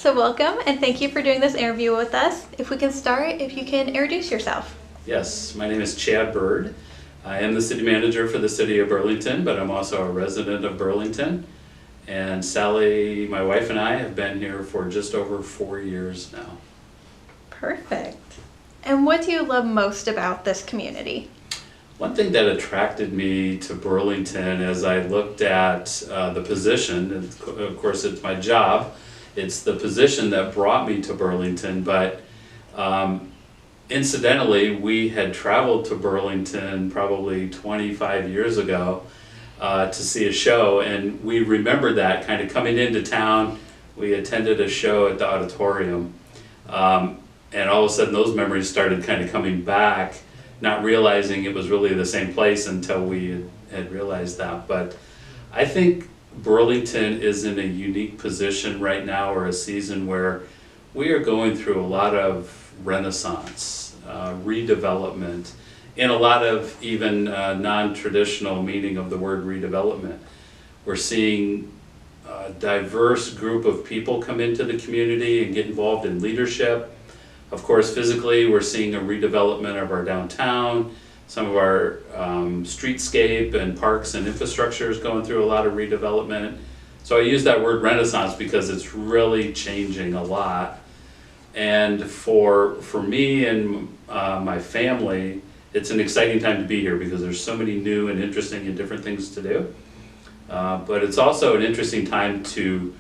So welcome and thank you for doing this interview with us. If we can start, if you can introduce yourself. Yes, my name is Chad Bird. I am the city manager for the city of Burlington, but I'm also a resident of Burlington. And Sally, my wife, and I have been here for just over 4 years now. Perfect. And what do you love most about this community? One thing that attracted me to Burlington as I looked at the position, and of course it's my job, it's the position that brought me to Burlington, but incidentally, we had traveled to Burlington probably 25 years ago to see a show, and we remembered that kind of coming into town. We attended a show at the auditorium, and all of a sudden those memories started kind of coming back, not realizing it was really the same place until we had realized that. But I think Burlington is in a unique position right now, or a season where we are going through a lot of renaissance, redevelopment, in a lot of even non-traditional meaning of the word redevelopment. We're seeing a diverse group of people come into the community and get involved in leadership. Of course, physically, we're seeing a redevelopment of our downtown. Some of our streetscape and parks and infrastructure is going through a lot of redevelopment. So I use that word renaissance because it's really changing a lot. And for me and my family, it's an exciting time to be here because there's so many new and interesting and different things to do. But it's also an interesting time to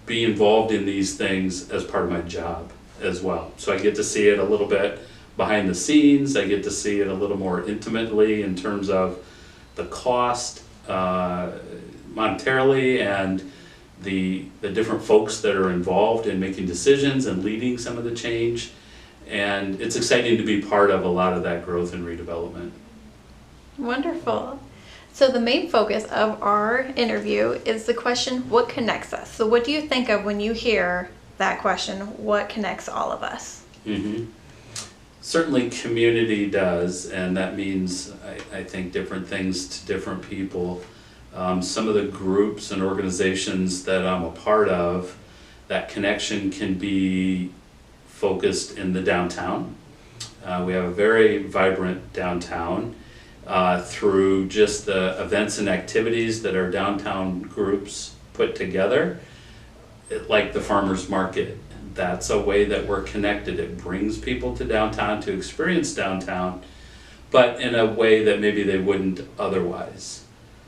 be involved in these things as part of my job as well. So I get to see it a little bit behind the scenes. I get to see it a little more intimately in terms of the cost monetarily, and the different folks that are involved in making decisions and leading some of the change. And it's exciting to be part of a lot of that growth and redevelopment. Wonderful. So the main focus of our interview is the question, what connects us? So what do you think of when you hear that question, what connects all of us? Mm-hmm. Certainly community does, and that means I think different things to different people. Some of the groups and organizations that I'm a part of, that connection can be focused in the downtown. We have a very vibrant downtown through just the events and activities that our downtown groups put together, like the farmers market. That's a way that we're connected. It brings people to downtown to experience downtown, but in a way that maybe they wouldn't otherwise.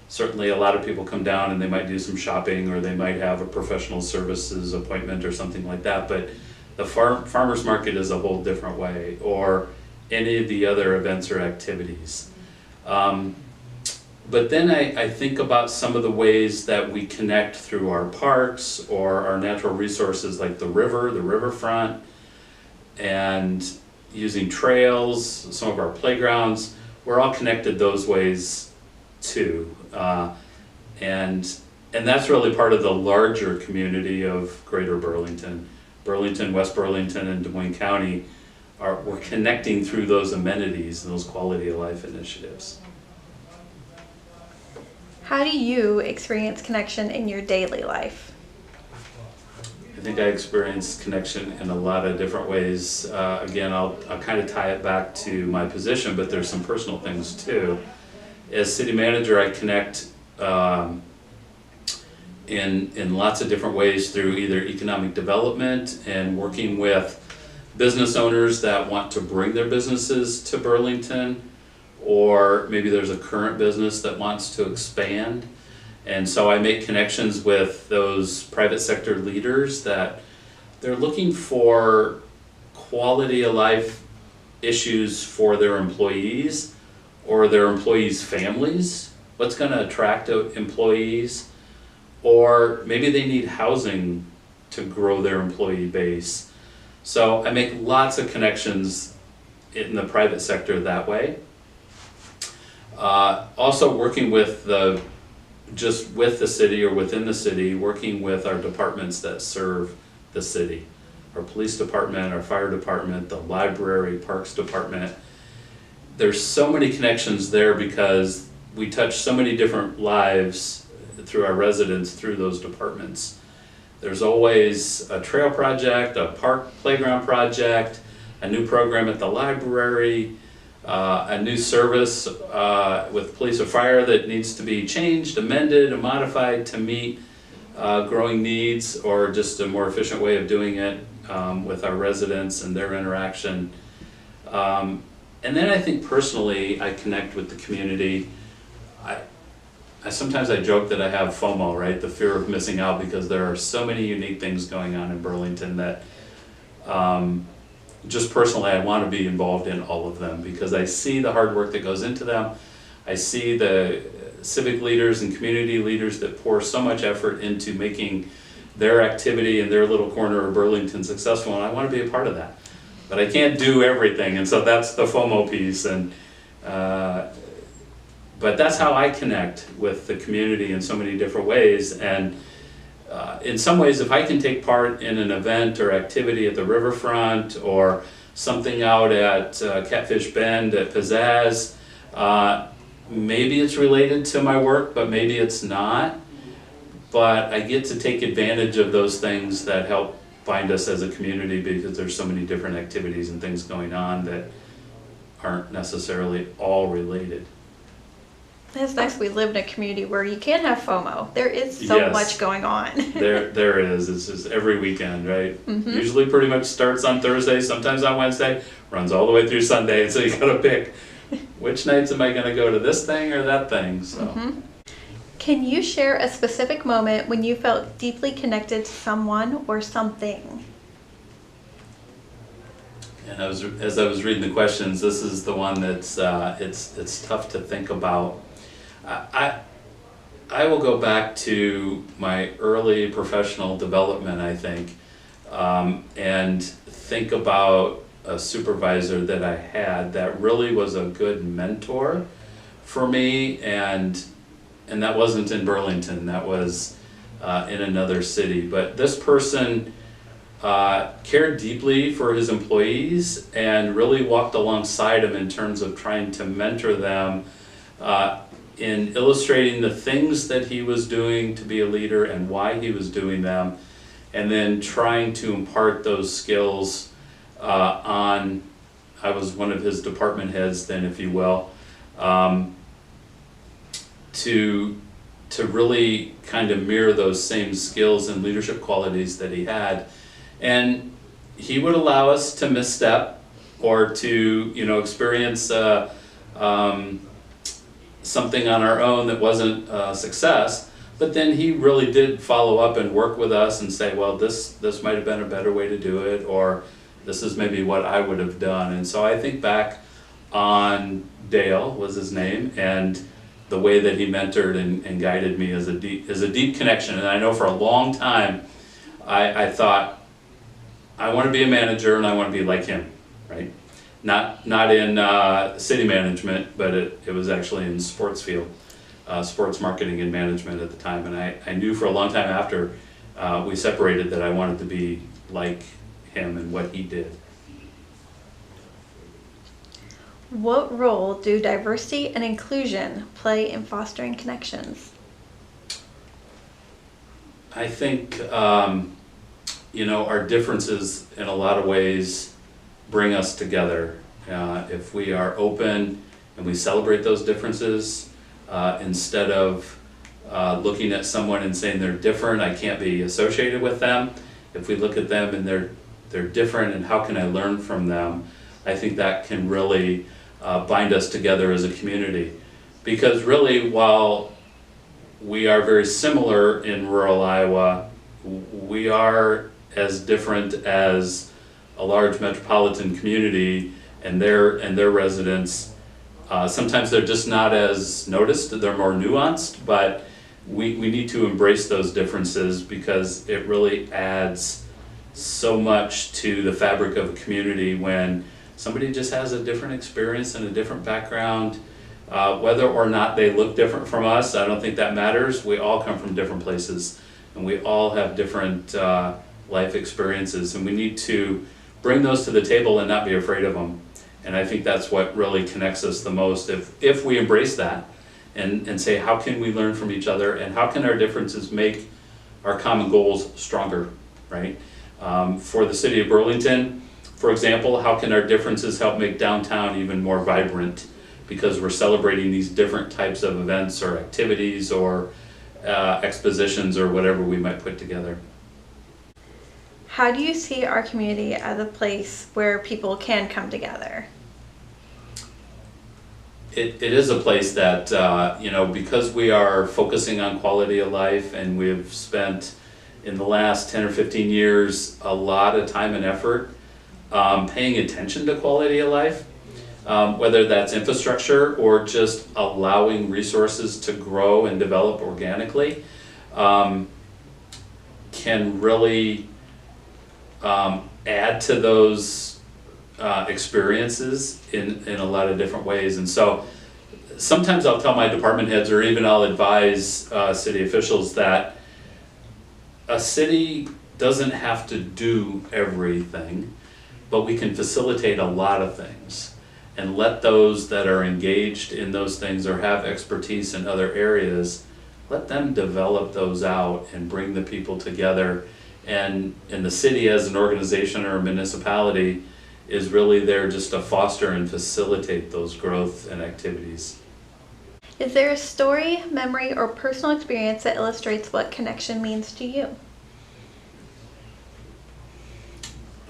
Certainly a lot of people come down and they might do some shopping, or they might have a professional services appointment or something like that, but the farmers market is a whole different way, or any of the other events or activities. But then I think about some of the ways that we connect through our parks or our natural resources like the river, the riverfront, and using trails, some of our playgrounds. We're all connected those ways too. And that's really part of the larger community of Greater Burlington. Burlington, West Burlington, and Des Moines County, we're connecting through those amenities and those quality of life initiatives. How do you experience connection in your daily life? I think I experience connection in a lot of different ways. Again, I'll kind of tie it back to my position, but there's some personal things too. As city manager, I connect in lots of different ways through either economic development and working with business owners that want to bring their businesses to Burlington, or maybe there's a current business that wants to expand. And so I make connections with those private sector leaders that they're looking for quality of life issues for their employees or their employees' families. What's going to attract employees? Or maybe they need housing to grow their employee base. So I make lots of connections in the private sector that way. Also working with with the city or within the city, working with our departments that serve the city. Our police department, our fire department, the library, parks department. There's so many connections there because we touch so many different lives through our residents, through those departments, There's always a trail project, a park playground project, a new program at the library, a new service with police or fire that needs to be changed, amended, and modified to meet growing needs, or just a more efficient way of doing it with our residents and their interaction. And then I think personally, I connect with the community. Sometimes I joke that I have FOMO, right? The fear of missing out, because there are so many unique things going on in Burlington that just personally I want to be involved in all of them, because I see the hard work that goes into them. I see the civic leaders and community leaders that pour so much effort into making their activity in their little corner of Burlington successful, and I want to be a part of that. But I can't do everything, and so that's the FOMO piece. And but that's how I connect with the community in so many different ways. And in some ways, if I can take part in an event or activity at the riverfront, or something out at Catfish Bend at Pizzazz, maybe it's related to my work, but maybe it's not. But I get to take advantage of those things that help bind us as a community, because there's so many different activities and things going on that aren't necessarily all related. It's nice we live in a community where you can have FOMO. There is so Yes. much going on. There is. It's just every weekend, right? Mm-hmm. Usually pretty much starts on Thursday, sometimes on Wednesday, runs all the way through Sunday, and so you gotta pick which nights am I gonna go to this thing or that thing, so. Mm-hmm. Can you share a specific moment when you felt deeply connected to someone or something? And as I was reading the questions, this is the one that's it's tough to think about. I will go back to my early professional development, I think, and think about a supervisor that I had that really was a good mentor for me, and that wasn't in Burlington, that was in another city. But this person cared deeply for his employees and really walked alongside them in terms of trying to mentor them in illustrating the things that he was doing to be a leader and why he was doing them, and then trying to impart those skills on, I was one of his department heads then, if you will, to really kind of mirror those same skills and leadership qualities that he had. And he would allow us to misstep or to, experience something on our own that wasn't a success, but then he really did follow up and work with us and say, well, this might have been a better way to do it, or this is maybe what I would have done. And so I think back on Dale, was his name, and the way that he mentored and guided me is a deep connection. And I know for a long time I thought, I want to be a manager and I want to be like him, right? Not in city management, but it was actually in sports field, sports marketing and management at the time. And I knew for a long time after we separated that I wanted to be like him and what he did. What role do diversity and inclusion play in fostering connections? I think, our differences in a lot of ways bring us together. If we are open and we celebrate those differences, instead of looking at someone and saying they're different, I can't be associated with them. If we look at them and they're different and how can I learn from them, I think that can really bind us together as a community. Because really, while we are very similar in rural Iowa, we are as different as a large metropolitan community and their residents. Sometimes they're just not as noticed, they're more nuanced, but we need to embrace those differences, because it really adds so much to the fabric of a community when somebody just has a different experience and a different background. Whether or not they look different from us, I don't think that matters. We all come from different places and we all have different life experiences, and we need to bring those to the table and not be afraid of them. And I think that's what really connects us the most, if we embrace that and say, how can we learn from each other, and how can our differences make our common goals stronger, right? For the city of Burlington, for example, how can our differences help make downtown even more vibrant? Because we're celebrating these different types of events or activities or expositions or whatever we might put together. How do you see our community as a place where people can come together? It is a place that, because we are focusing on quality of life, and we've spent in the last 10 or 15 years a lot of time and effort paying attention to quality of life, whether that's infrastructure or just allowing resources to grow and develop organically, can really add to those experiences in a lot of different ways. And so sometimes I'll tell my department heads, or even I'll advise city officials, that a city doesn't have to do everything, but we can facilitate a lot of things and let those that are engaged in those things or have expertise in other areas, let them develop those out and bring the people together. And the city as an organization or a municipality is really there just to foster and facilitate those growth and activities. Is there a story, memory, or personal experience that illustrates what connection means to you?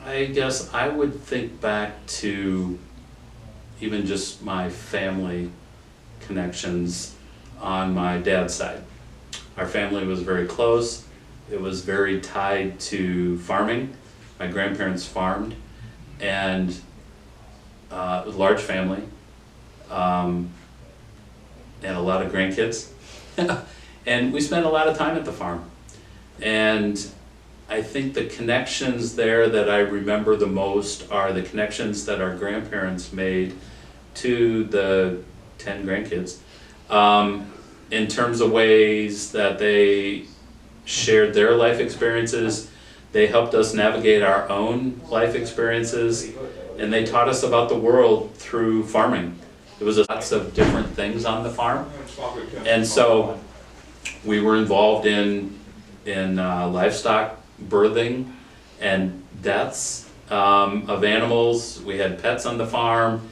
I guess I would think back to even just my family connections on my dad's side. Our family was very close. It was very tied to farming. My grandparents farmed, and it was a large family, and a lot of grandkids. And we spent a lot of time at the farm. And I think the connections there that I remember the most are the connections that our grandparents made to the 10 grandkids, in terms of ways that they shared their life experiences. They helped us navigate our own life experiences, and they taught us about the world through farming. There was lots of different things on the farm, and so we were involved in livestock birthing and deaths of animals. We had pets on the farm.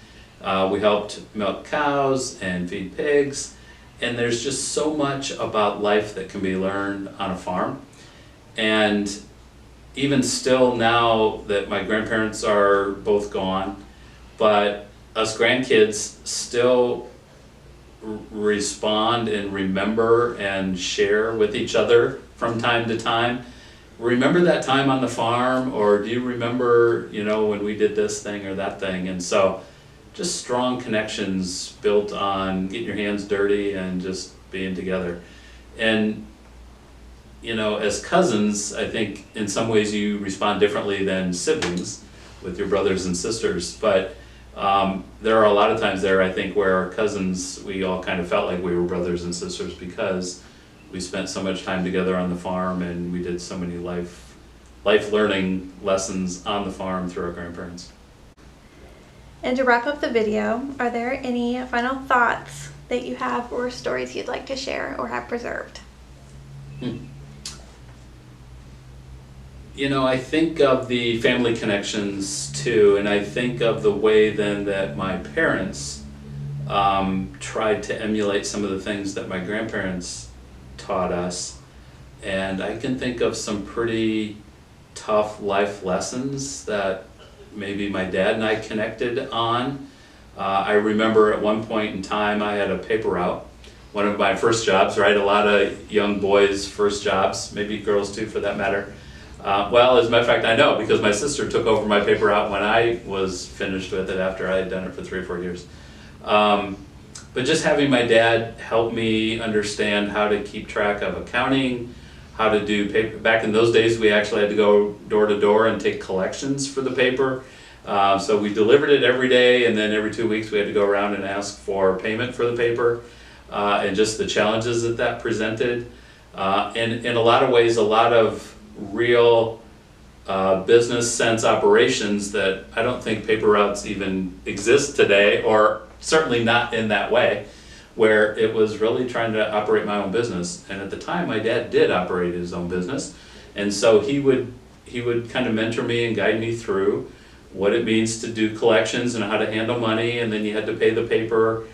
We helped milk cows and feed pigs. And there's just so much about life that can be learned on a farm. And even still now that my grandparents are both gone, but us grandkids still respond and remember and share with each other from time to time. Remember that time on the farm, or do you remember, when we did this thing or that thing? And so just strong connections built on getting your hands dirty and just being together. And as cousins, I think in some ways you respond differently than siblings with your brothers and sisters, but there are a lot of times there, I think, where our cousins, we all kind of felt like we were brothers and sisters because we spent so much time together on the farm, and we did so many life learning lessons on the farm through our grandparents. And to wrap up the video, are there any final thoughts that you have or stories you'd like to share or have preserved? I think of the family connections too, and I think of the way then that my parents tried to emulate some of the things that my grandparents taught us. And I can think of some pretty tough life lessons that maybe my dad and I connected on. I remember at one point in time I had a paper route, one of my first jobs, right? A lot of young boys' first jobs, maybe girls too for that matter. Well, as a matter of fact, I know because my sister took over my paper route when I was finished with it after I had done it for 3 or 4 years. But just having my dad help me understand how to keep track of accounting, how to do paper. Back in those days, we actually had to go door to door and take collections for the paper. So we delivered it every day, and then every 2 weeks we had to go around and ask for payment for the paper, and just the challenges that presented. And in a lot of ways, a lot of real business sense operations that I don't think paper routes even exist today, or certainly not in that way. where it was really trying to operate my own business. And at the time, my dad did operate his own business. And so he would kind of mentor me and guide me through what it means to do collections and how to handle money, and then you had to pay the paper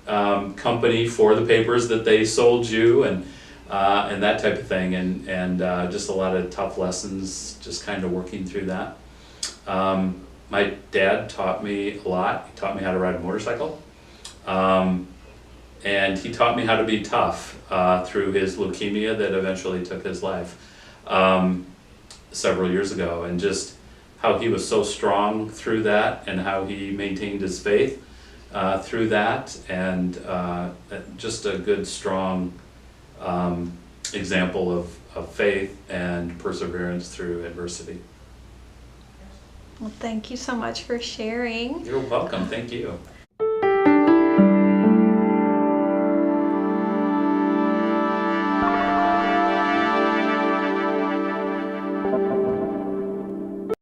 company for the papers that they sold you, and that type of thing, and just a lot of tough lessons, just kind of working through that. My dad taught me a lot. He taught me how to ride a motorcycle, and he taught me how to be tough through his leukemia that eventually took his life several years ago, and just how he was so strong through that, and how he maintained his faith through that, and just a good, strong example of faith and perseverance through adversity. Well, thank you so much for sharing. You're welcome, thank you.